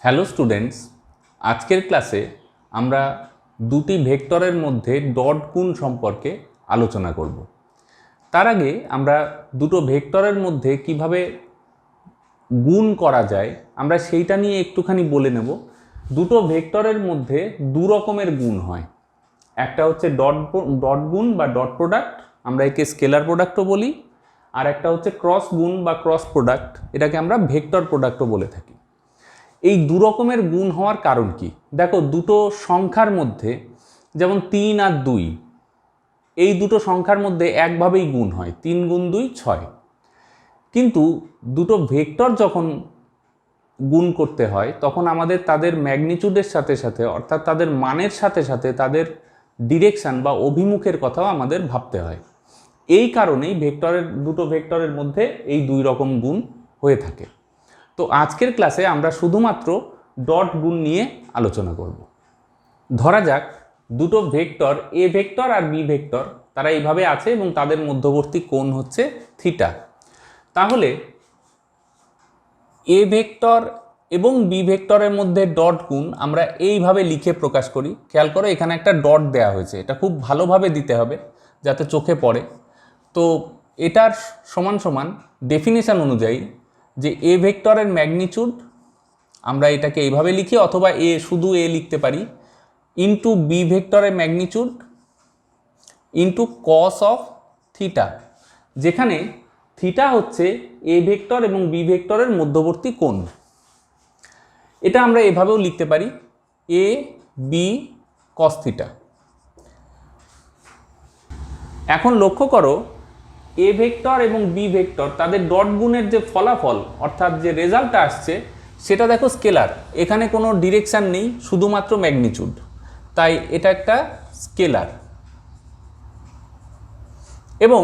Hello students, আজকের ক্লাসে আমরা দুটি ভেক্টরের মধ্যে ডট গুণ সম্পর্কে আলোচনা করব। তার আগে আমরা দুটো ভেক্টরের মধ্যে কিভাবে গুণ করা যায় আমরা সেইটা নিয়ে একটুখানি বলে নেব। দুটো ভেক্টরের মধ্যে দু রকমের গুণ হয়। একটা হচ্ছে ডট গুণ বা ডট প্রোডাক্ট, আমরা একে স্কেলার প্রোডাক্টও বলি, আর একটা হচ্ছে ক্রস গুণ বা ক্রস প্রোডাক্ট, এটাকে আমরা ভেক্টর প্রোডাক্টও বলে থাকি। এই দু রকমের গুণ হওয়ার কারণ কি? দেখো, দুটো সংখ্যার মধ্যে যেমন 3 আর 2, এই দুটো সংখ্যার মধ্যে একভাবেই গুণ হয়, 3 গুণ 2 6। কিন্তু দুটো ভেক্টর যখন গুণ করতে হয় তখন আমাদের তাদের ম্যাগনিটিউডের সাথে সাথে, অর্থাৎ তাদের মানের সাথে সাথে তাদের ডিরেকশন বা অভিমুখের কথাও আমাদের ভাবতে হয়। এই কারণেই দুটো ভেক্টরের মধ্যে এই দুই রকম গুণ হয়ে থাকে। তো আজকের ক্লাসে আমরা শুধুমাত্র ডট গুণ নিয়ে আলোচনা করব। ধরা যাক দুটো ভেক্টর এ ভেক্টর আর বি ভেক্টর, তারা এইভাবে আছে এবং তাদের মধ্যবর্তী কোণ হচ্ছে থিটা। তাহলে এ ভেক্টর এবং বি ভেক্টরের মধ্যে ডট গুণ আমরা এইভাবে লিখে প্রকাশ করি। খেয়াল করো, এখানে একটা ডট দেওয়া হয়েছে, এটা খুব ভালোভাবে দিতে হবে যাতে চোখে পড়ে। তো এটার সমান সমান ডেফিনেশন অনুযায়ী যে এ ভেক্টরের ম্যাগনিটিউড, আমরা এটাকে এইভাবে লিখি, অথবা শুধু এ লিখতে পারি, ইন্টু বি ভেক্টরের magnitude into cos of theta, যেখানে থিটা হচ্ছে এ ভেক্টর এবং বি ভেক্টরের মধ্যবর্তী কোণ। এটা আমরা এভাবেও লিখতে পারি, এ বি কস থিটা। এখন লক্ষ্য করো, এ ভেক্টর এবং বি ভেক্টর তাদের ডট গুণের যে ফলাফল, অর্থাৎ যে রেজাল্টটা আসছে, সেটা দেখো স্কেলার। এখানে কোনো ডিরেকশান নেই, শুধুমাত্র ম্যাগনিটিউড, তাই এটা একটা স্কেলার। এবং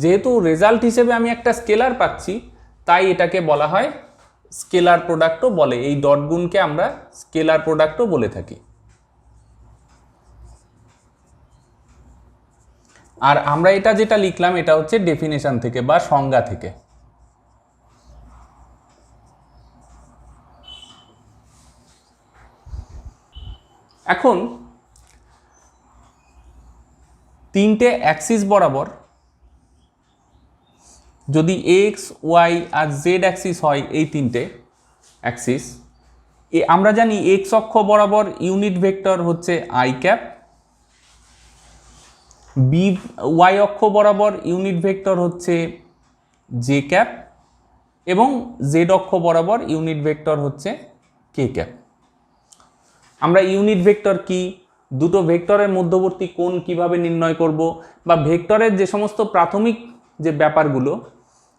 যেহেতু রেজাল্ট হিসেবে আমি একটা স্কেলার পাচ্ছি, তাই এটাকে বলা হয় স্কেলার প্রোডাক্টও বলে। এই ডট গুণকে আমরা স্কেলার প্রোডাক্টও বলে থাকি। আর আমরা এটা যেটা লিখলাম এটা হচ্ছে ডেফিনেশন থেকে বা সংজ্ঞা থেকে। এখন তিনটে অ্যাক্সিস বরাবর যদি এক্স ওয়াই আর জেড অ্যাক্সিস হয়, এই তিনটে অ্যাক্সিস, আমরা জানি এক্স অক্ষ বরাবর ইউনিট ভেক্টর হচ্ছে আই ক্যাপ, বি ওয়াই অক্ষ বরাবর ইউনিট ভেক্টর হচ্ছে জে ক্যাপ, এবং জেড অক্ষ বরাবর ইউনিট ভেক্টর হচ্ছে কে ক্যাপ। আমরা ইউনিট ভেক্টর কি, দুটো ভেক্টরের মধ্যবর্তী কোণ কিভাবে নির্ণয় করব, বা ভেক্টরের যে সমস্ত প্রাথমিক যে ব্যাপারগুলো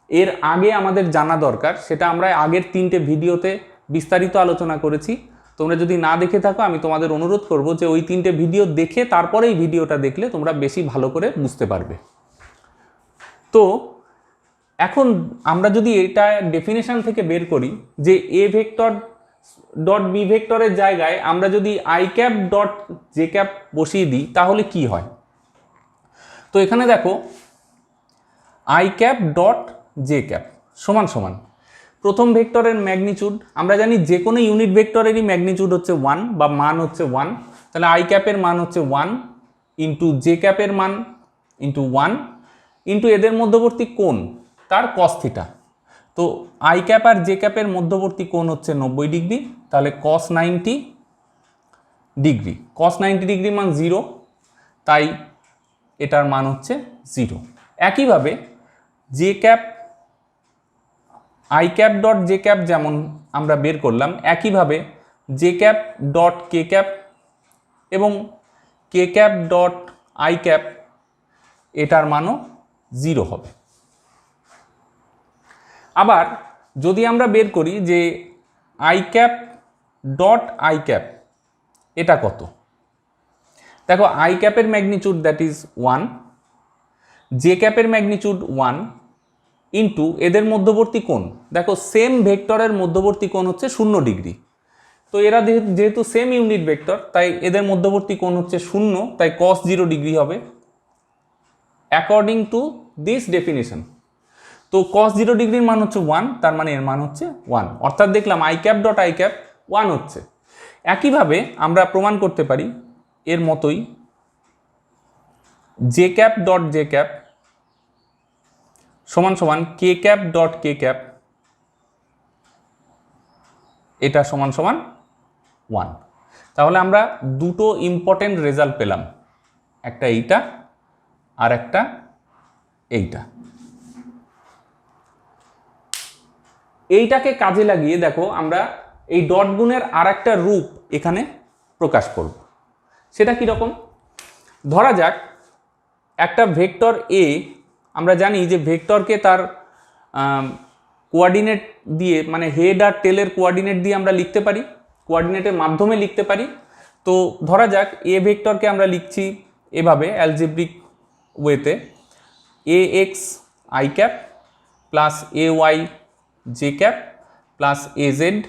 এর আগে আমাদের জানা দরকার, সেটা আমরা আগের 3টে ভিডিওতে বিস্তারিত আলোচনা করেছি। তোমরা যদি না দেখে থাকো, আমি তোমাদের অনুরোধ করব যে ওই 3টে ভিডিও দেখে তারপরে এই ভিডিওটা দেখলে তোমরা বেশি ভালো করে বুঝতে পারবে। তো এখন আমরা যদি এটা ডেফিনেশন থেকে বের করি যে এ ভেক্টর ডট বি ভেক্টরের জায়গায় আমরা যদি I cap dot j cap বসিয়ে দিই, তাহলে কি হয়? তো এখানে দেখো, I cap dot j cap সমান সমান প্রথম ভেক্টরের ম্যাগনিটিউড। আমরা জানি যে কোনো ইউনিট ভেক্টরেরই ম্যাগনিটিউড হচ্ছে 1 বা মান হচ্ছে 1, তাহলে আই ক্যাপের মান হচ্ছে 1 ইন্টু জে ক্যাপের মান ইন্টু 1 ইন্টু এদের মধ্যবর্তী কোণ তার কস থিটা। তো আই ক্যাপ আর জে ক্যাপের মধ্যবর্তী কোণ হচ্ছে 90 ডিগ্রি, তাহলে কস 90 ডিগ্রি। কস 90 ডিগ্রি মান 0, তাই এটার মান হচ্ছে 0। একইভাবে J cap I cap dot j cap যেমন আমরা বের করলাম, একইভাবে জে ক্যাপ ডট কে ক্যাপ এবং কে ক্যাপ ডট আই ক্যাপ, এটার মানও 0 হবে। আবার যদি আমরা বের করি যে i cap dot i cap এটা কত, দেখো আই ক্যাপের ম্যাগনিটিউড দ্যাট ইজ 1, জে ক্যাপের ম্যাগনিটিউড 1 ইন্টু এদের মধ্যবর্তী কোণ, দেখো সেম ভেক্টরের মধ্যবর্তী কোণ হচ্ছে 0 ডিগ্রি। তো এরা যেহেতু সেম ইউনিট ভেক্টর, তাই এদের মধ্যবর্তী কোণ হচ্ছে 0, তাই cos 0 ডিগ্রি হবে অ্যাকর্ডিং টু দিস ডেফিনেশন। তো cos 0 ডিগ্রির মান হচ্ছে 1, তার মানে এর মান হচ্ছে 1। অর্থাৎ দেখলাম I cap dot i cap 1 হচ্ছে। একইভাবে আমরা প্রমাণ করতে পারি এর মতোই J cap dot j cap সমান সমান কে ক্যাপ ডট কে ক্যাপ, এটা সমান সমান 1। তাহলে আমরা দুটো ইম্পর্টেন্ট রেজাল্ট পেলাম, একটা এইটা আর একটা এইটা। এইটাকে কাজে লাগিয়ে দেখো আমরা এই ডট গুণের আর একটা রূপ এখানে প্রকাশ করব। সেটা কীরকম? ধরা যাক একটা ভেক্টর এ, আমরা জানি যে ভেক্টরকে তার কোঅর্ডিনেট দিয়ে, মানে হেড আর টেলের কোঅর্ডিনেট দিয়ে আমরা লিখতে পারি, কোঅর্ডিনেটের মাধ্যমে লিখতে পারি। তো ধরা যাক এ ভেক্টরকে আমরা লিখছি এভাবে অ্যালজেব্রিক ওয়েতে, a x I cap plus a y J cap plus a z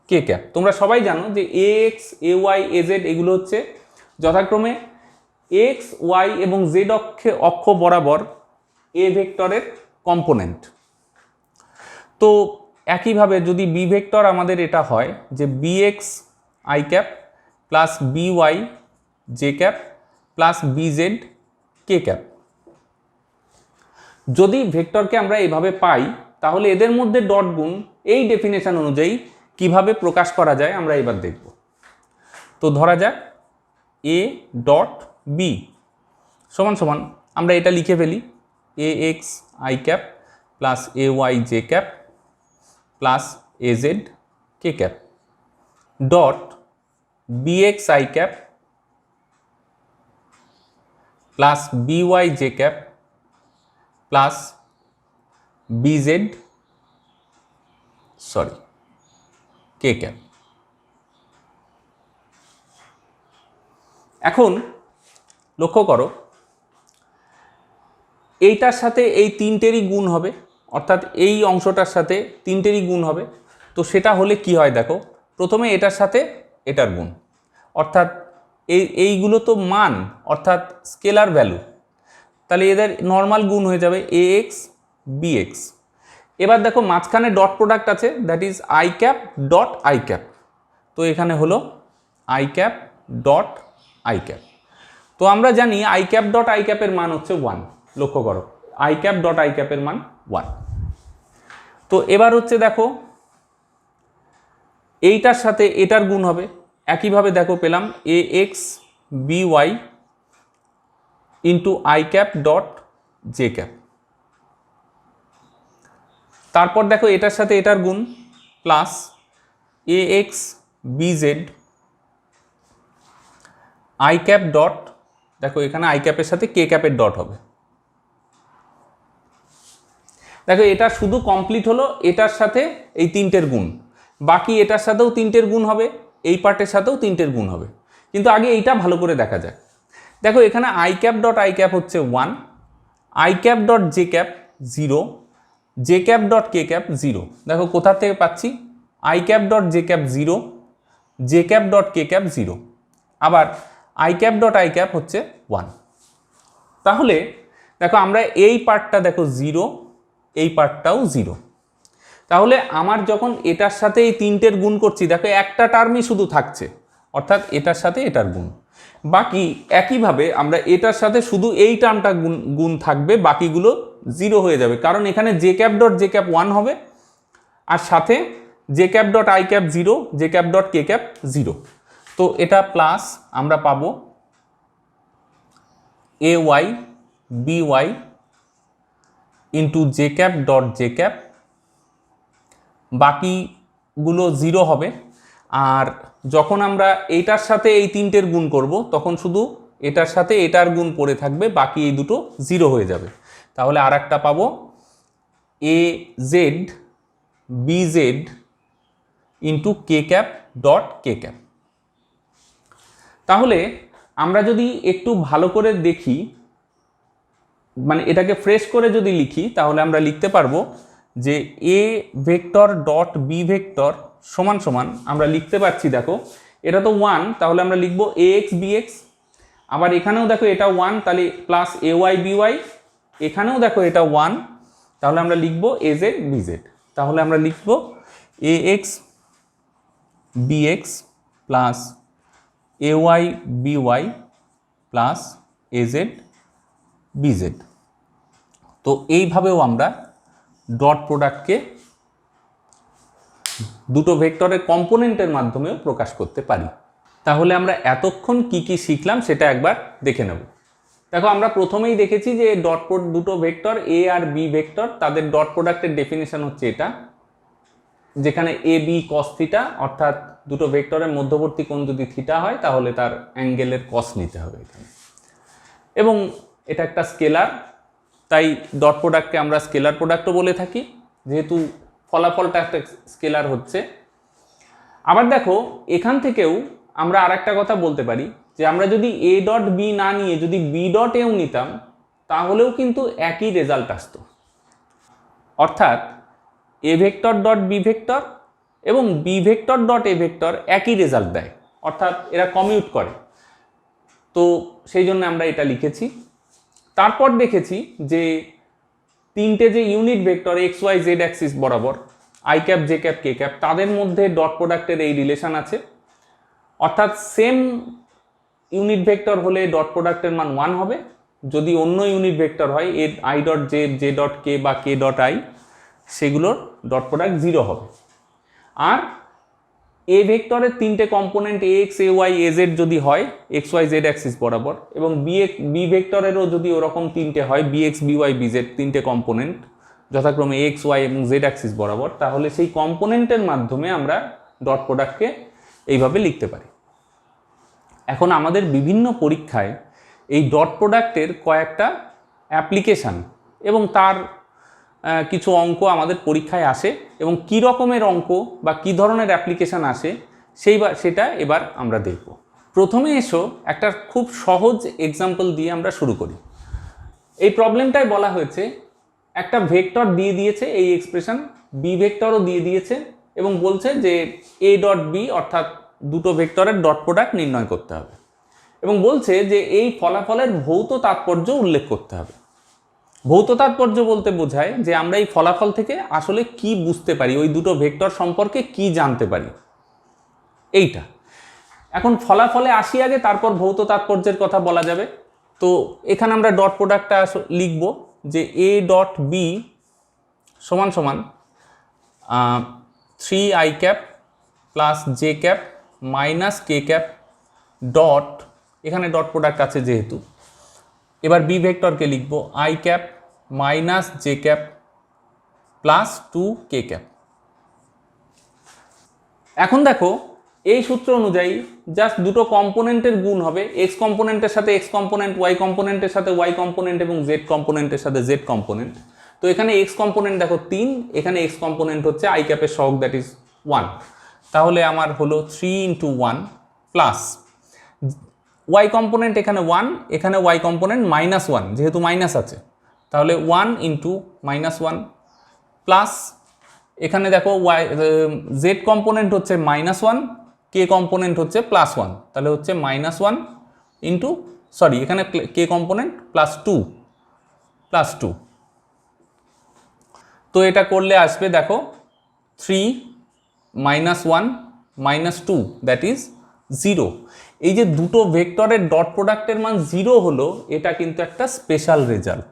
K cap. তোমরা সবাই জানো যে a x a y a z এগুলো হচ্ছে যথাক্রমে এক্স ওয়াই এবং জেড অক্ষ বরাবর এ ভেক্টরের কম্পোনেন্ট। তো একইভাবে যদি বি ভেক্টর আমাদের এটা হয় যে B x I cap plus B y J cap plus B z K cap, যদি ভেক্টরকে আমরা এভাবে পাই তাহলে এদের মধ্যে ডট গুণ এই ডেফিনেশন অনুযায়ী কিভাবে প্রকাশ করা যায় আমরা এবার দেখব। তো ধরা যাক এ ডট বি সমান সমান আমরা এটা লিখে ফেলি a x I cap plus a y J cap plus a z K cap dot b x I cap plus B y J cap plus B z K cap. এখন লক্ষ্য করো এইটার সাথে এই তিনটেরই গুণ হবে, অর্থাৎ এই অংশটার সাথে তিনটেরই গুণ হবে। তো সেটা হলে কি হয় দেখো, প্রথমে এটার সাথে এটার গুণ, অর্থাৎ এইগুলো তো মান অর্থাৎ স্কেলার ভ্যালু, তাহলে এদের নর্মাল গুণ হয়ে যাবে এ এক্স বি এক্স। এবার দেখো মাঝখানে ডট প্রোডাক্ট আছে, that is I cap dot i cap. তো এখানে হলো I cap dot i cap. তো আমরা জানি আই ক্যাপ ডট আই ক্যাপের মান হচ্ছে 1। লক্ষ্য করো আই ক্যাপ ডট আই ক্যাপের মান 1। তো এবার হচ্ছে দেখো এইটার সাথে এটার গুণ হবে, একইভাবে দেখো পেলাম a x B y into I cap dot j cap. তারপর দেখো এটার সাথে এটার গুণ plus a x b z i cap dot, দেখো এখানে আই ক্যাপের সাথে কে ক্যাপের ডট হবে। দেখো এটা শুধু কমপ্লিট হলো এটার সাথে এই তিনটের গুণ, বাকি এটার সাথেও তিনটের গুণ হবে, এই পার্টের সাথেও তিনটের গুণ হবে। কিন্তু আগে এইটা ভালো করে দেখা যায়। দেখো এখানে I cap dot i cap হচ্ছে 1, I cap dot j cap 0, j cap dot K cap 0। দেখো কোথা থেকে পাচ্ছি, I cap dot j cap 0, j cap dot K cap 0, আবার I cap dot i cap হচ্ছে 1। তাহলে দেখো আমরা এই পার্টটা দেখো 0, এই পার্টটাও 0। তাহলে আমার যখন এটার সাথে এই তিনটের গুণ করছি দেখো একটা টার্মই শুধু থাকছে, অর্থাৎ এটার সাথে এটার গুণ। বাকি একইভাবে আমরা এটার সাথে শুধু এই টার্মটা গুণ থাকবে, বাকিগুলো 0 হয়ে যাবে, কারণ এখানে j cap dot j cap 1 হবে আর সাথে j cap dot i cap 0, j cap dot K cap 0। তো এটা প্লাস আমরা পাবো a y b y into j cap dot j cap, বাকিগুলো 0 হবে। আর যখন আমরা এইটার সাথে এই তিনটের গুণ করব তখন শুধু এটার সাথে এটার গুণ পড়ে থাকবে, বাকি এই দুটো 0 হয়ে যাবে। তাহলে আর একটা পাবো A z B z into K cap dot K cap. তাহলে আমরা যদি একটু ভালো করে দেখি, মানে এটাকে ফ্রেশ করে যদি লিখি, তাহলে আমরা লিখতে পারবো যে A vector dot B vector সমান সমান আমরা লিখতে পারছি, দেখো এটা তো 1, তাহলে আমরা লিখবো এ এক্স বি এক্স, আবার এখানেও দেখো এটা 1, তাহলে plus a y b Y, এখানেও দেখো এটা 1, তাহলে আমরা লিখবো এ জেড বি জেড। তাহলে আমরা লিখবো a x bx plus ay by plus az bz। তো এইভাবেও আমরা ডট প্রোডাক্টকে দুটো ভেক্টরের কম্পোনেন্টের মাধ্যমেও প্রকাশ করতে পারি। তাহলে আমরা এতক্ষণ কি কি শিখলাম সেটা একবার দেখে নেব। দেখো, আমরা প্রথমেই দেখেছি যে দুটো ভেক্টর এ আর বি ভেক্টর, তাদের ডট প্রোডাক্টের ডেফিনেশন হচ্ছে এটা, যেখানে এ বি কস থিটা, অর্থাৎ দুটো ভেক্টরের মধ্যবর্তী কোণ যদি থিটা হয় তাহলে তার অ্যাঙ্গেলের কস নিতে হবে এখানে। এবং এটা একটা স্কেলার, তাই ডট প্রোডাক্টকে আমরা স্কেলার প্রোডাক্টও বলে থাকি, যেহেতু ফলাফলটা একটা স্কেলার হচ্ছে। আবার দেখো, এখান থেকেও আমরা আরেকটা কথা বলতে পারি যে আমরা যদি এ ডট বি না নিয়ে যদি বি ডট এও নিতাম তাহলেও কিন্তু একই রেজাল্ট আসতো। অর্থাৎ a vector dot B vector এবং b vector dot a vector একই রেজাল্ট দেয়, অর্থাৎ এরা কমিউট করে। তো সেই জন্য আমরা এটা লিখেছি। তারপর দেখেছি যে তিনটে যে unit vector x y z axis বরাবর i cap J cap k cap, তাদের মধ্যে ডট প্রোডাক্টের এই রিলেশন আছে। অর্থাৎ সেম ইউনিট ভেক্টর হলে ডট প্রোডাক্টের মান 1 হবে, যদি অন্য ইউনিট ভেক্টর হয় এ i dot j, j dot k বা কে ডট আই, সেগুলোর ডট প্রোডাক্ট 0 হবে। আর এ ভেক্টরের তিনটে component a x a y a z যদি হয় এক্স ওয়াই জেড অ্যাক্সিস বরাবর, এবং বি ভেক্টরেরও যদি ওরকম তিনটে হয় B x B y B z, তিনটে কম্পোনেন্ট যথাক্রমে এক্স ওয়াই এবং জেড অ্যাক্সিস বরাবর, তাহলে সেই কম্পোনেন্টের মাধ্যমে আমরা ডট প্রোডাক্টকে এইভাবে লিখতে পারি। এখন আমাদের বিভিন্ন পরীক্ষায় এই ডট প্রোডাক্টের কয়েকটা অ্যাপ্লিকেশান এবং তার কিছু অঙ্ক আমাদের পরীক্ষায় আসে, এবং কী রকমের অঙ্ক বা কী ধরনের অ্যাপ্লিকেশান আসে সেটা এবার আমরা দেখব। প্রথমে এসো একটা খুব সহজ এক্সাম্পল দিয়ে আমরা শুরু করি। এই প্রবলেমটায় বলা হয়েছে একটা ভেক্টর দিয়ে দিয়েছে এই এক্সপ্রেশন, বি ভেক্টরও দিয়ে দিয়েছে, এবং বলছে যে এ ডট বি অর্থাৎ দুটো ভেক্টরের ডট প্রোডাক্ট নির্ণয় করতে হবে, এবং বলছে যে এই ফলাফলের ভৌত তাৎপর্য উল্লেখ করতে হবে। ভৌত তাৎপর্য বলতে বোঝায় যে আমরা এই ফলাফল থেকে আসলে কি বুঝতে পারি, ওই দুটো ভেক্টর সম্পর্কে কি জানতে পারি, এইটা। এখন ফলাফলে আসি আগে, তারপর ভৌত তাৎপর্যের কথা বলা যাবে। তো এখানে আমরা ডট প্রোডাক্টটা লিখব যে এ ডট বি সমান সমান 3i cap plus j cap minus k cap dot, এখানে ডট প্রোডাক্ট আছে যেহেতু, এবার বি ভেক্টরকে লিখব i cap minus j cap plus 2 k cap. এখন দেখো, এই সূত্র অনুযায়ী জাস্ট দুটো কম্পোনেন্টের গুণ হবে, এক্স কম্পোনেন্টের সাথে এক্স কম্পোনেন্ট, ওয়াই কম্পোনেন্টের সাথে ওয়াই কম্পোনেন্ট এবং জেড কম্পোনেন্টের সাথে জেড কম্পোনেন্ট। তো এখানে এক্স কম্পোনেন্ট দেখো 3, এখানে এক্স কম্পোনেন্ট হচ্ছে আই ক্যাপের সহগ, দ্যাট ইজ 1। তাহলে আমার হলো 3 × 1 প্লাস ওয়াই কম্পোনেন্ট এখানে 1, এখানে ওয়াই কম্পোনেন্ট -1, যেহেতু মাইনাস আছে তাহলে 1 × -1 প্লাস এখানে দেখো ওয়াই জেড কম্পোনেন্ট হচ্ছে -1, কে কম্পোনেন্ট হচ্ছে +1, তাহলে হচ্ছে -1 ইন্টু এখানে কে কম্পোনেন্ট +2। তো এটা করলে আসবে দেখো 3 -1 -2 দ্যাট ইজ 0। এই যে দুটো ভেক্টরের ডট প্রোডাক্টের মান 0 হলো, এটা কিন্তু একটা স্পেশাল রেজাল্ট।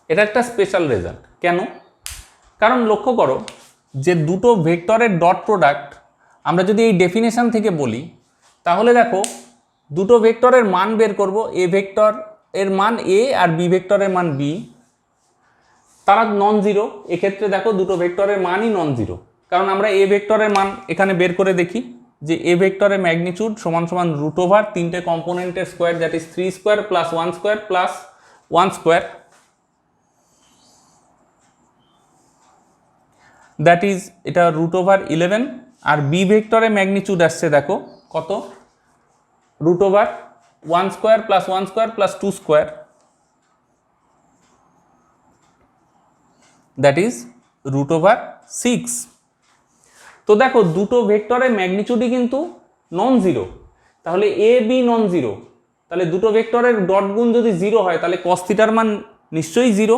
এটা একটা স্পেশাল রেজাল্ট কেন? কারণ লক্ষ্য করো যে দুটো ভেক্টরের ডট প্রোডাক্ট আমরা যদি এই ডেফিনেশন থেকে বলি, তাহলে দেখো দুটো ভেক্টরের মান বের করব, এ ভেক্টর এর মান এ আর বি ভেক্টরের মান বি, তারা নন জিরো। এক্ষেত্রে দেখো দুটো ভেক্টরের মানই নন জিরো, কারণ আমরা এ ভেক্টরের মান এখানে বের করে দেখি যে এ ভেক্টরের ম্যাগনিটিউড সমান সমান √ তিনটে কম্পোনেন্টের square, that is 3 square plus 1 square plus 1 square, that is এটা √ 11। আর বি ভেক্টরের ম্যাগনিটিউড আসছে দেখো কত, √ 1 square plus 1 square plus 2 square, that is √6। তো দেখো দুটো ভেক্টরের ম্যাগনিটিউডই কিন্তু নন জিরো, তাহলে এ বি নন জিরো, তাহলে দুটো ভেক্টরের ডট গুণ যদি 0 হয় তাহলে cos থিটার মান নিশ্চয়ই 0।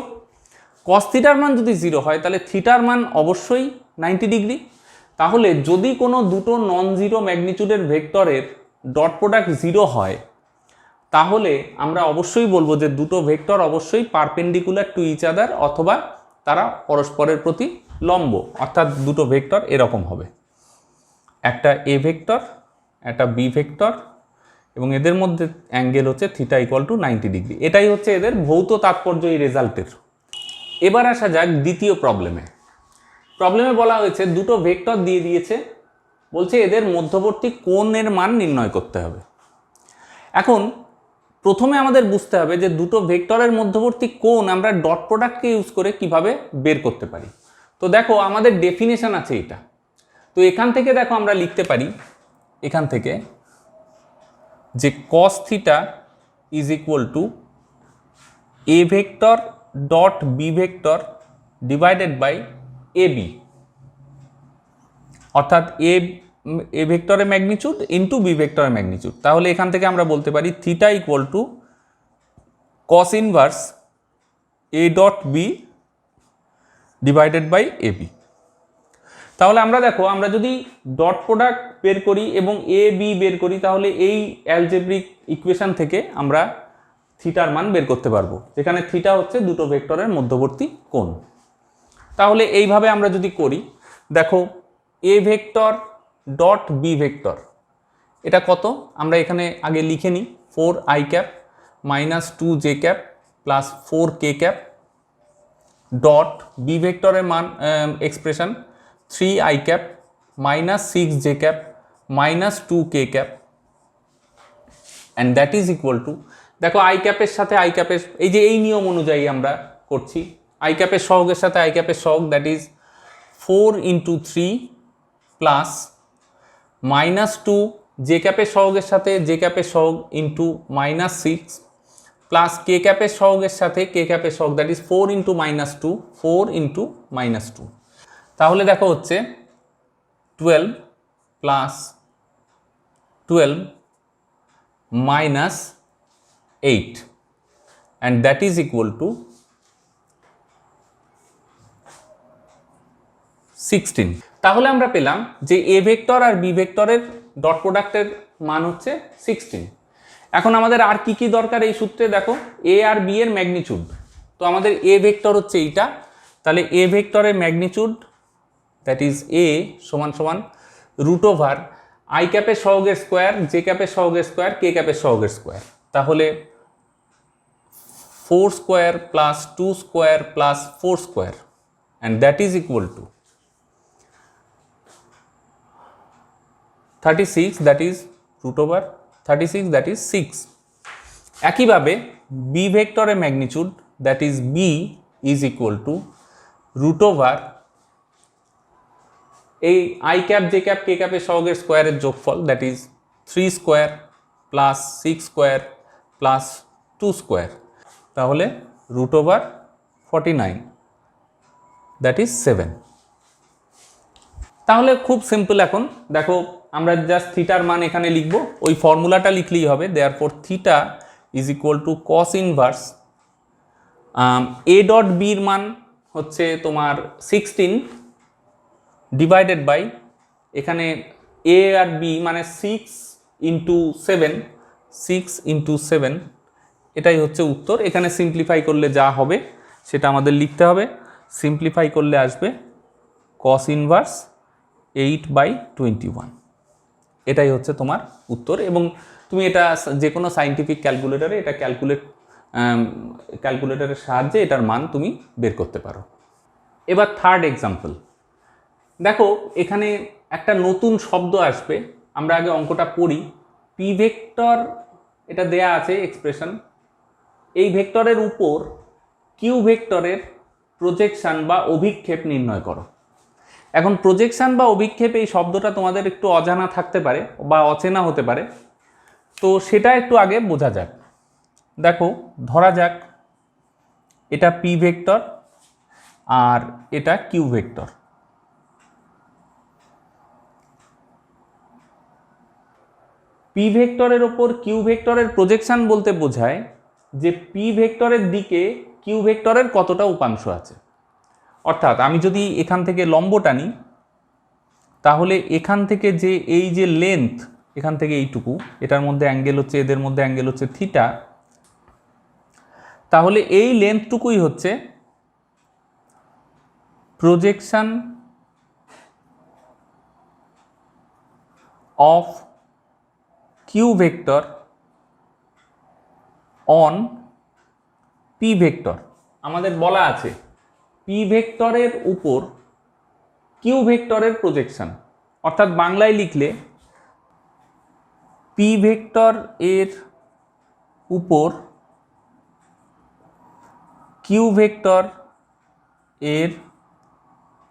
কস থিটার মান যদি 0 হয় তাহলে থিটার মান অবশ্যই 90 ডিগ্রি। তাহলে যদি কোনো দুটো নন জিরো ম্যাগনিটিউডের ভেক্টরের ডট প্রোডাক্ট 0 হয় তাহলে আমরা অবশ্যই বলবো যে দুটো ভেক্টর অবশ্যই পারপেন্ডিকুলার টু ইচ আদার, অথবা তারা পরস্পরের প্রতি লম্ব, অর্থাৎ দুটো ভেক্টর এরকম হবে, একটা এ ভেক্টর একটা বি ভেক্টর, এবং এদের মধ্যে অ্যাঙ্গেল হচ্ছে থিটা ইকুয়াল টু 90 ডিগ্রি। এটাই হচ্ছে এদের ভৌত তাৎপর্য এই রেজাল্টের। এবার আসা যাক দ্বিতীয় প্রবলেমে। বলা হয়েছে দুটো ভেক্টর দিয়ে দিয়েছে, বলছে এদের মধ্যবর্তী কোণের মান নির্ণয় করতে হবে। এখন প্রথমে আমাদের বুঝতে হবে যে দুটো ভেক্টরের মধ্যবর্তী কোণ আমরা ডট প্রোডাক্টকে ইউজ করে কিভাবে বের করতে পারি। তো দেখো আমাদের ডেফিনেশন আছে এটা, তো এখান থেকে দেখো আমরা লিখতে পারি এখান থেকে যে cos theta is equal to A vector dot B vector divided by A B, অর্থাৎ এ ভেক্টরের ম্যাগনিটিউড ইন্টু বি ভেক্টরের ম্যাগনিটিউড। তাহলে এখান থেকে আমরা বলতে পারি theta equal to cos inverse A dot B divided by A B. তাহলে আমরা দেখো আমরা যদি ডট প্রোডাক্ট বের করি এবং এ বি বের করি তাহলে এই অ্যালজেব্রিক ইকুয়েশন থেকে আমরা থিটার মান বের করতে পারবো, যেখানে থিটা হচ্ছে দুটো ভেক্টরের মধ্যবর্তী কোণ। তাহলে এইভাবে আমরা যদি করি, দেখো A vector dot B vector এটা কত আমরা এখানে আগে লিখে নিই, 4i cap minus 2j cap plus 4k cap dot B ভেক্টরের মান expression 3i cap minus 6j cap minus 2k cap, and that is equal to, দেখো আই ক্যাপের সাথে আই ক্যাপের এই যে এই নিয়ম অনুযায়ী আমরা করছি, আই ক্যাপের সহগের সাথে আই ক্যাপের সহগ, that is 4 into 3 plus minus 2 j ক্যাপের সহগের সাথে জে ক্যাপের সহগ ইন্টু মাইনাস 6 প্লাস কে ক্যাপের সহগের সাথে কে ক্যাপের সহগ, that is 4 into minus 2 4 into minus 2। তাহলে দেখো হচ্ছে 12 plus 12 minus 8 and that is equal to 16। তাহলে আমরা পেলাম যে এ ভেক্টর আর বি ভেক্টরের ডট প্রোডাক্টের মান হচ্ছে 16। এখন আমাদের আর কি কি দরকার এই সূত্রে, দেখো এ আর বি এর ম্যাগনিটিউড। তো আমাদের এ ভেক্টর হচ্ছে এইটা, তাহলে এ ভেক্টরের ম্যাগনিটিউড দ্যাট ইজ এ সমান সমান রুট ওভার আই ক্যাপের সহগের স্কোয়ার জে ক্যাপের সহগের স্কোয়ার কে ক্যাপের সহগের স্কোয়ার। তাহলে 4 square plus 2 square plus 4 square and that is equal to 36, that is root over 36, that is 6। একইভাবে বি ভেক্টরের magnitude that is B is equal to root over এই I cap J cap K ক্যাপের সহগের স্কোয়ারের যোগফল that is 3 square plus 6 square plus 2 square, তাহলে root over 49 that is 7। তাহলে খুব সিম্পল, এখন দেখো আমরা জাস্ট থিটার মান এখানে লিখবো, ওই ফর্মুলাটা লিখলেই হবে। Therefore theta is equal to cos inverse A dot বির মান হচ্ছে তোমার 16 ডিভাইডেড বাই এখানে এ আর বি মানে 6 ইন্টু 7 6 ইন্টু 7, এটাই হচ্ছে উত্তর। এখানে সিম্পলিফাই করলে যা হবে সেটা আমাদের লিখতে হবে, সিম্পলিফাই করলে আসবে কস ইনভার্স 8/21, এটাই হচ্ছে তোমার উত্তর। এবং তুমি এটা যে কোনো সাইন্টিফিক ক্যালকুলেটরে এটা ক্যালকুলেটরের সাহায্যে এটার মান তুমি বের করতে পারো। এবার থার্ড এক্সাম্পল, দেখো এখানে একটা নতুন শব্দ আসবে, আমরা আগে অঙ্কটা পড়ি। পি ভেক্টর এটা দেয়া আছে এক্সপ্রেশন, এই ভেক্টরের উপর কিউ ভেক্টরের প্রজেকশন বা অভিক্ষেপ নির্ণয় করো। এখন প্রজেকশন বা অভিক্ষেপ এই শব্দটা তোমাদের একটু অজানা থাকতে পারে বা অচেনা হতে পারে, তো সেটা একটু আগে বোঝা যাক। দেখো ধরা যাক এটা পি ভেক্টর আর এটা কিউ ভেক্টর। পি ভেক্টরের ওপর কিউ ভেক্টরের প্রজেকশন বলতে বোঝায় যে পি ভেক্টরের দিকে কিউ ভেক্টরের কতটা উপাংশ আছে। অর্থাৎ আমি যদি এখান থেকে লম্ব টানি, তাহলে এখান থেকে যে এই যে লেন্থ, এখান থেকে এইটুকু, এটার মধ্যে অ্যাঙ্গেল হচ্ছে, এদের মধ্যে অ্যাঙ্গেল হচ্ছে থিটা, তাহলে এই লেন্থটুকুই হচ্ছে projection of Q vector on P vector. আমাদের বলা আছে পি ভেক্টরের উপর কিউ ভেক্টরের প্রজেকশন, অর্থাৎ বাংলায় লিখলে পি ভেক্টর এর উপর কিউ ভেক্টর এর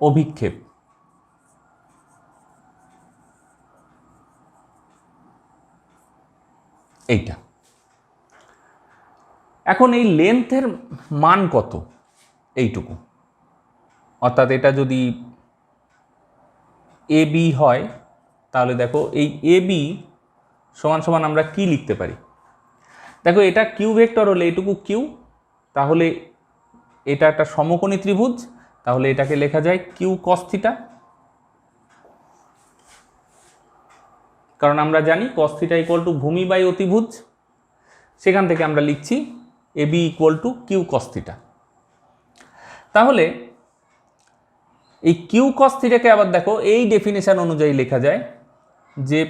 অভিক্ষেপ। এইটা এখন এই লেন্থের মান কত, এইটুকু। অর্থাৎ এটা যদি এ বি হয়, তাহলে দেখো এই এ বি সমান সমান আমরা কি লিখতে পারি। দেখো এটা কিউ ভেক্টর হলে এইটুকু কিউ, তাহলে এটা একটা সমকোণী ত্রিভুজ, তাহলে এটাকে লেখা যায় কিউ কস থিটা। কারণ আমরা জানি কস থিটা ইকুয়াল টু ভূমি বাই অতিভুজ, সেখান থেকে আমরা লিখছি a b equal to q cos theta. তাহলে এই কিউ কস থিটাকে আবার দেখো এই ডেফিনেশন অনুযায়ী লেখা যায় যে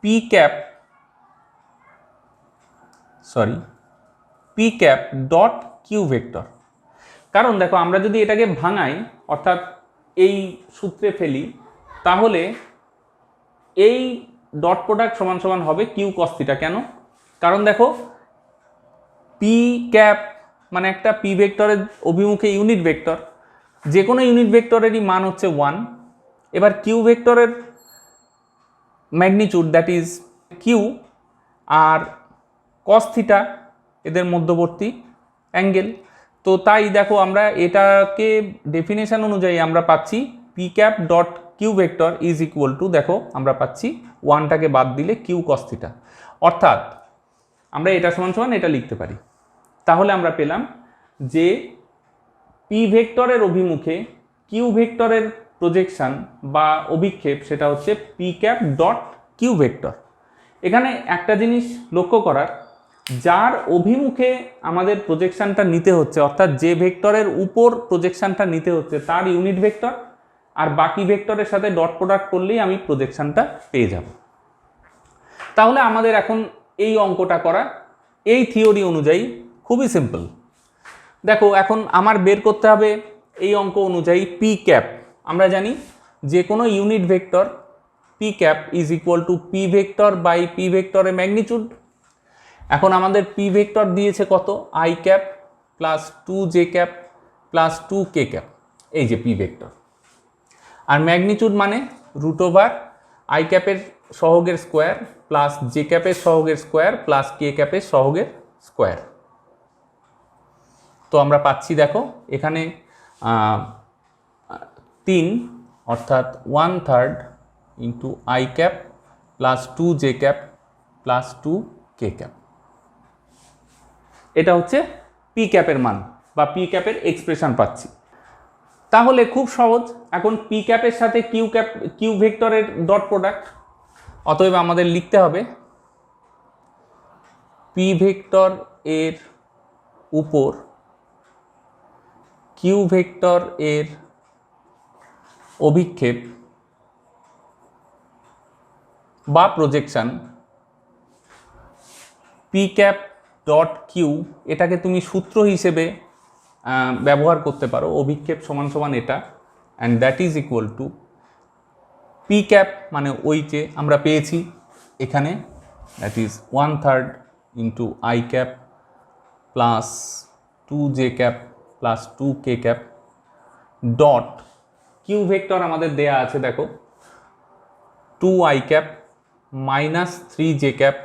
P cap dot Q vector. কারণ দেখো আমরা যদি এটাকে ভাঙাই, অর্থাৎ এই সূত্রে ফেলি, তাহলে এই ডট প্রোডাক্ট সমান সমান হবে কিউ কস থিটা। কেন? কারণ দেখো পি ক্যাপ মানে একটা পি ভেক্টরের অভিমুখে ইউনিট ভেক্টর, যে কোনো ইউনিট ভেক্টরেরই মান হচ্ছে 1। এবার কিউ ভেক্টরের ম্যাগনিটিউড দ্যাট ইজ কিউ, আর কস থিটা এদের মধ্যবর্তী অ্যাঙ্গেল। তো তাই দেখো আমরা এটাকে ডেফিনেশন অনুযায়ী আমরা পাচ্ছি P cap dot Q vector is equal to, দেখো আমরা পাচ্ছি 1টাকে বাদ দিলে কিউ কস থিটা। অর্থাৎ আমরা এটা সমান সমান এটা লিখতে পারি। তাহলে আমরা পেলাম যে পি ভেক্টরের অভিমুখে কিউ ভেক্টরের প্রজেকশন বা অভিক্ষেপ সেটা হচ্ছে P cap dot Q vector. এখানে একটা জিনিস লক্ষ্য করার, যার অভিমুখে আমাদের প্রজেকশনটা নিতে হচ্ছে, অর্থাৎ যে ভেক্টরের উপর প্রজেকশনটা নিতে হচ্ছে তার ইউনিট ভেক্টর, আর বাকি ভেক্টরের সাথে ডট প্রোডাক্ট করলেই আমি প্রজেকশনটা পেয়ে যাব। তাহলে আমাদের এখন এই অঙ্কটা করা এই থিওরি অনুযায়ী খুবই সিম্পল। দেখো এখন আমার বের করতে হবে এই অঙ্ক অনুযায়ী পি ক্যাপ। আমরা জানি যে কোনো unit vector P cap is equal to P vector by P ভেক্টরের ম্যাগনিটিউড। এখন আমাদের পি ভেক্টর দিয়েছে কত, I cap plus 2j cap plus 2k cap, এই যে পি ভেক্টর। আর ম্যাগনিটিউড মানে রুট ওভার আই ক্যাপের সহগের স্কোয়ার প্লাস জে ক্যাপের সহগের স্কোয়ার প্লাস কে ক্যাপের সহগের স্কোয়ার। তো আমরা পাচ্ছি দেখো এখানে 3 অর্থাৎ 1/3 into I cap plus 2j cap plus 2k cap. এটা হচ্ছে পি ক্যাপের মান বা পি ক্যাপের এক্সপ্রেশন পাচ্ছি। তাহলে খুব সহজ, এখন পি ক্যাপের সাথে কিউ ভেক্টরের ডট প্রোডাক্ট। অতএব আমাদের লিখতে হবে পি ভেক্টর এর উপর কিউ ভেক্টর এর অভিক্ষেপ বা projection P cap dot Q, এটাকে তুমি সূত্র হিসেবে ব্যবহার করতে পারো, অভিক্ষেপ সমান সমান এটা, and that is equal to P cap মানে ওই যে আমরা পেয়েছি এখানে, that is 1/3 into I cap plus 2j cap plus 2k cap dot Q vector আমাদের দেয়া আছে দেখো 2i cap minus 3j cap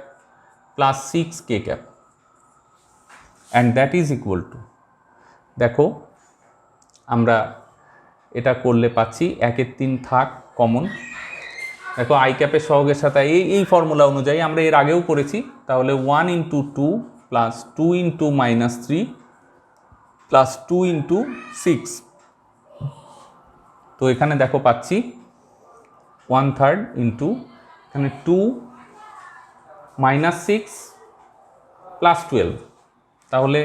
plus 6k cap, and that is equal to, দেখো আমরা এটা করলে পাচ্ছি 1/3 থাক কমন। দেখো আই ক্যাপের সহগের সাথে এই ফর্মুলা অনুযায়ী আমরা এর আগেও করেছি, তাহলে 1 × 2 প্লাস 2 × -3 প্লাস 2 ইন্টু 6, তো এখানে দেখো পাচ্ছি 1/3 ইন্টু এখানে 2 - 6 প্লাস 12, তাহলে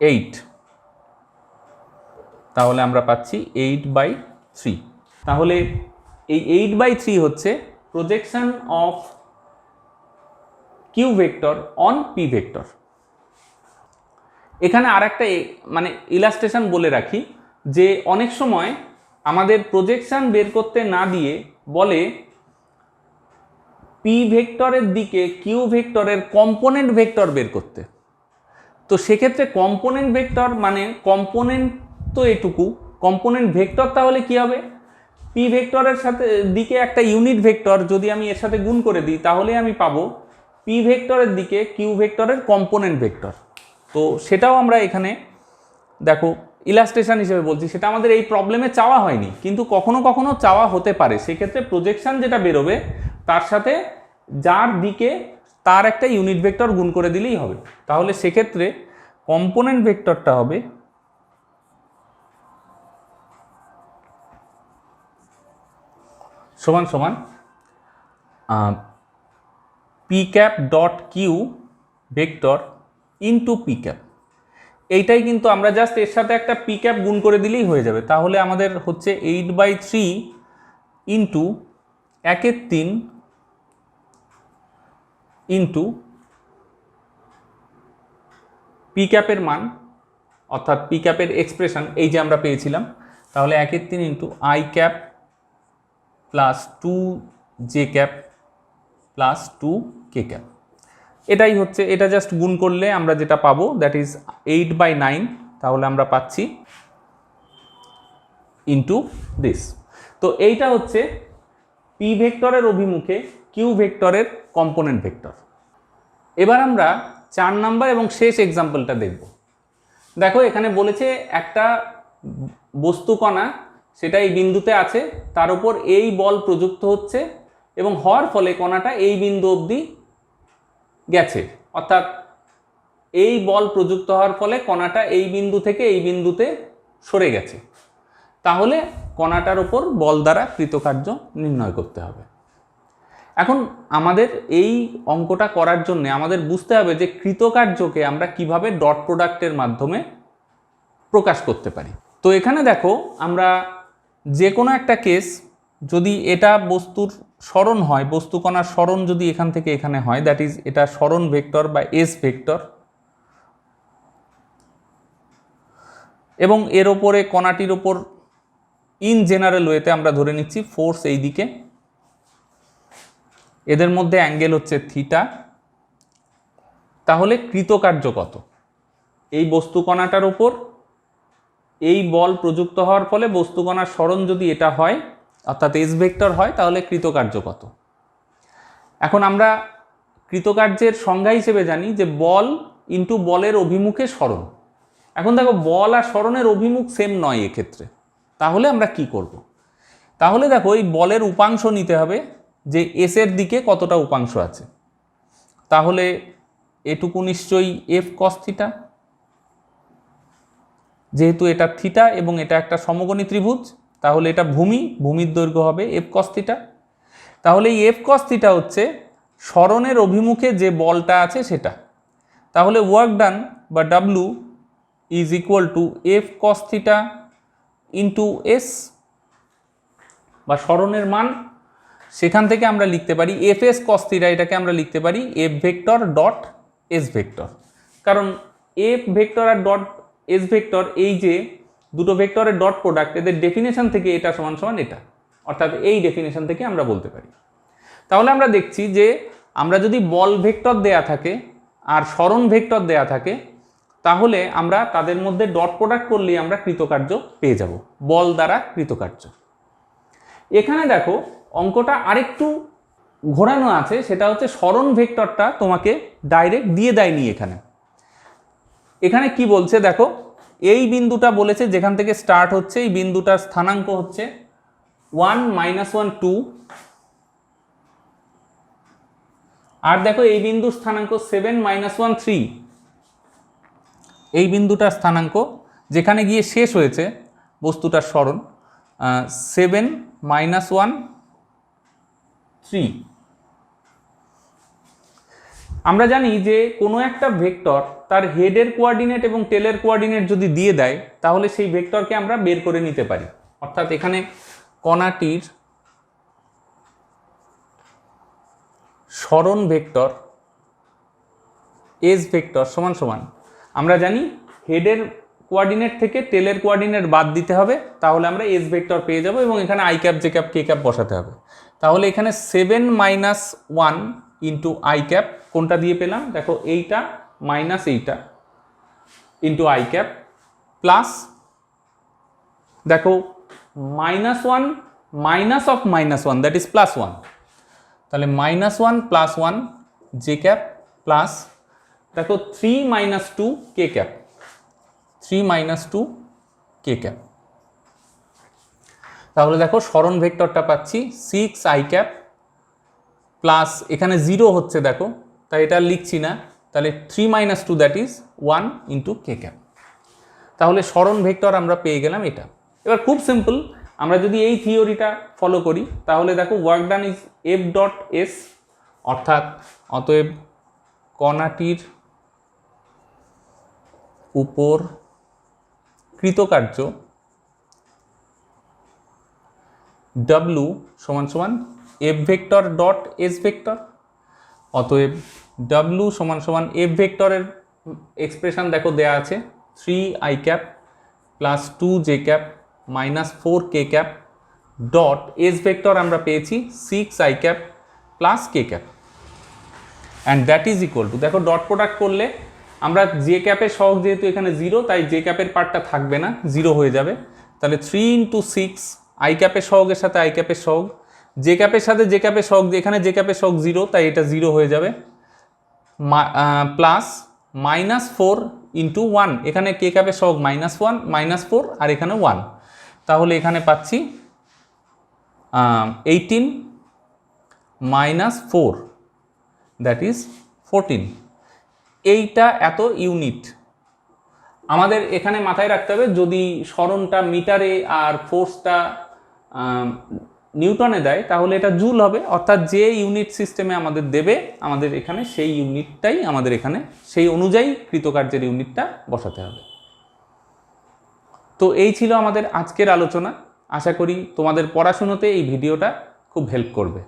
8, তাহলে আমরা পাচ্ছি 8/3। তাহলে এই 8/3 হচ্ছে projection of Q vector on P vector. এখানে আর একটা মানে ইলাস্ট্রেশন বলে রাখি যে অনেক সময় আমাদের প্রজেকশন বের করতে না দিয়ে বলে পি ভেক্টরের দিকে কিউ ভেক্টরের কম্পোনেন্ট ভেক্টর বের করতে। তো সেক্ষেত্রে কম্পোনেন্ট ভেক্টর মানে কম্পোনেন্ট তো এটুকু, কম্পোনেন্ট ভেক্টর তাহলে কি হবে, পি ভেক্টরের সাথে দিকে একটা ইউনিট ভেক্টর যদি আমি এর সাথে গুণ করে দিই তাহলে আমি পাবো পি ভেক্টরের দিকে কিউ ভেক্টরের কম্পোনেন্ট ভেক্টর। তো সেটাও আমরা এখানে দেখো ইলাস্ট্রেশন হিসেবে বলছি, সেটা আমাদের এই প্রবলেমে চাওয়া হয়নি, কিন্তু কখনো কখনো চাওয়া হতে পারে। সেক্ষেত্রে প্রজেকশন যেটা বেরোবে তার সাথে যার দিকে তার একটা ইউনিট ভেক্টর গুণ করে দিলেই হবে। তাহলে সেক্ষেত্রে কম্পোনেন্ট ভেক্টরটা হবে সমান সমান P cap dot Q vector into P cap. এইটাই কিন্তু আমরা জাস্ট এর সাথে একটা পি ক্যাপ গুণ করে দিলেই হয়ে যাবে। তাহলে আমাদের হচ্ছে 8/3 ইন্টু 1/3 ইন্টু পি ক্যাপের মান অর্থাৎ পি ক্যাপের এক্সপ্রেশন এই যে আমরা পেয়েছিলাম, তাহলে 1/3 into I cap plus 2 J cap plus 2 k cap. এটাই হচ্ছে, এটা জাস্ট গুণ করলে আমরা যেটা পাবো দ্যাট ইজ 8/9, তাহলে আমরা পাচ্ছি ইন্টু দিস। তো এইটা হচ্ছে পি ভেক্টরের অভিমুখে কিউ ভেক্টরের কম্পোনেন্ট ভেক্টর। এবার আমরা 4 নাম্বার এবং শেষ এক্সাম্পলটা দেখব। দেখো এখানে বলেছে একটা বস্তুকণা সেটা এই বিন্দুতে আছে, তার উপর এই বল প্রযুক্ত হচ্ছে এবং হওয়ার ফলে কণাটা এই বিন্দু অবধি গেছে, অর্থাৎ এই বল প্রযুক্ত হওয়ার ফলে কণাটা এই বিন্দু থেকে এই বিন্দুতে সরে গেছে। তাহলে কণাটার উপর বল দ্বারা কৃতকার্য নির্ণয় করতে হবে। এখন আমাদের এই অঙ্কটা করার জন্য আমাদের বুঝতে হবে যে কৃতকার্যকে আমরা কিভাবে ডট প্রোডাক্টের মাধ্যমে প্রকাশ করতে পারি। তো এখানে দেখো আমরা যে কোনো একটা কেস, যদি এটা বস্তুর সরণ হয়, বস্তুকণার সরণ যদি এখান থেকে এখানে হয়, দ্যাট ইজ এটা সরণ ভেক্টর বা এস ভেক্টর, এবং এর ওপরে কণাটির ওপর ইন জেনারেল ওয়েতে আমরা ধরে নিচ্ছি ফোর্স এই দিকে, এদের মধ্যে অ্যাঙ্গেল হচ্ছে থিটা। তাহলে কৃতকার্য কত? এই বস্তুকণাটার ওপর এই বল প্রযুক্ত হওয়ার ফলে বস্তুকণার সরণ যদি এটা হয় অর্থাৎ এস ভেক্টর হয়, তাহলে কৃতকার্য কত? এখন আমরা কৃতকার্যের সংজ্ঞা হিসেবে জানি যে বল ইন্টু বলের অভিমুখে সরণ। এখন দেখো বল আর সরণের অভিমুখ সেম নয় এক্ষেত্রে, তাহলে আমরা কি করব? তাহলে দেখো এই বলের উপাংশ নিতে হবে যে এস এর দিকে কতটা উপাংশ আছে। তাহলে এটুকু নিশ্চয়ই এফ কস থিটা, যেহেতু এটা থিটা এবং এটা একটা সমকোণী ত্রিভুজ, তাহলে এটা ভূমির দৈর্ঘ্য হবে এফ কস থিটা। তাহলে এই এফ কস থিটা হচ্ছে সরণের অভিমুখে যে বলটা আছে সেটা। তাহলে ওয়ার্ক ডান বা W is equal two F cos theta into S, বা সরণের মান সেখান থেকে আমরা লিখতে পারি এফ এস কস থিটা, এটাকে আমরা লিখতে পারি f vector dot s vector. কারণ এফ ভেক্টর আর ডট এস ভেক্টর এই যে দুটো ভেক্টরের ডট প্রোডাক্ট, এদের ডেফিনেশন থেকে এটা সমান সমান এটা, অর্থাৎ এই ডেফিনেশন থেকে আমরা বলতে পারি। তাহলে আমরা দেখছি যে আমরা যদি বল ভেক্টর দেয়া থাকে আর সরণ ভেক্টর দেয়া থাকে, তাহলে আমরা তাদের মধ্যে ডট প্রোডাক্ট করলেই আমরা কৃতকার্য পেয়ে যাব, বল দ্বারা কৃতকার্য। এখানে দেখো অঙ্কটা আরেকটু ঘোরানো আছে, সেটা হচ্ছে সরণ ভেক্টরটা তোমাকে ডাইরেক্ট দিয়ে দেয়নি। এখানে কি বলছে দেখো, এই বিন্দুটা বলেছে যেখান থেকে স্টার্ট হচ্ছে, এই বিন্দুটার স্থানাঙ্ক হচ্ছে 1 - 1 2, আর দেখো এই বিন্দুর স্থানাঙ্ক 7 - 1 3। এই বিন্দুটার স্থানাঙ্ক যেখানে গিয়ে শেষ হয়েছে বস্তুটার সরণ 7 - 1 3। আমরা জানি যে কোনো একটা ভেক্টর তার হেডের কোঅর্ডিনেট এবং টেলের কোঅর্ডিনেট যদি দিয়ে দেয় তাহলে সেই ভেক্টরকে আমরা বের করে নিতে পারি। অর্থাৎ এখানে কণাটির সরণ ভেক্টর এস ভেক্টর সমান সমান, আমরা জানি হেডের কোঅর্ডিনেট থেকে টেলের কোঅর্ডিনেট বাদ দিতে হবে, তাহলে আমরা এস ভেক্টর পেয়ে যাব এবং এখানে I cap J cap k cap বসাতে হবে। তাহলে এখানে 7 - 1 ইন্টু আই ক্যাপ কোনটা দিয়ে পেলাম দেখো, এইটা মাইনাস এইটা ইন্টু আই ক্যাপ প্লাস দেখো -1 মাইনাস অফ -1 দ্যাট ইজ +1, তাহলে -1 + 1 জে ক্যাপ প্লাস দেখো 3 - 2 কে ক্যাপ, 3 - 2 কে ক্যাপ। তাহলে দেখো সরণ ভেক্টরটা পাচ্ছি 6 আই ক্যাপ প্লাস এখানে 0 হচ্ছে দেখো, তাই এটা লিখছি না, তাহলে 3 - 2 that is 1 into K cap. তাহলে সরণ ভেক্টর আমরা পেয়ে গেলাম এটা। এবার খুব সিম্পল, আমরা যদি এই থিওরিটা ফলো করি তাহলে দেখো work done is F dot S, অর্থাৎ অতএব কণাটির উপর কৃতকার্য W সমান সমান F vector dot s vector. অতএব W সমান সমান এফ ভেক্টরের এক্সপ্রেশন দেখো দেয়া আছে 3 I cap plus 2 J cap minus 4 K cap dot s vector আমরা পেয়েছি 6 I cap plus K cap, and that is equal to দেখো ডট প্রোডাক্ট করলে আমরা জে ক্যাপের সহগ যেহেতু এখানে 0 তাই জে ক্যাপের পার্টটা থাকবে না, 0 হয়ে যাবে। তাহলে 3 ইন্টু 6 আই ক্যাপের সহগের সাথে আই ক্যাপের সহগ, জে ক্যাপের সাথে জে ক্যাপের সহগ, এখানে জে ক্যাপের সহগ 0 তাই এটা 0 হয়ে যাবে, প্লাস -4 ইন্টু 1, এখানে কে ক্যাপের সহগ -1 -4 আর এখানে 1, তাহলে এখানে পাচ্ছি 18 - 4 দ্যাট ইজ 14। এইটা এত ইউনিট আমাদের এখানে মাথায় রাখতে হবে। যদি সরণটা মিটারে আর ফোর্সটা নিউটনে দেয় তাহলে এটা জুল হবে, অর্থাৎ যে ইউনিট সিস্টেমে আমাদের দেবে আমাদের এখানে সেই ইউনিটটাই আমাদের এখানে সেই অনুযায়ী কৃতকার্যের ইউনিটটা বসাতে হবে। তো এই ছিল আমাদের আজকের আলোচনা। আশা করি তোমাদের পড়াশুনোতে এই ভিডিওটা খুব হেল্প করবে।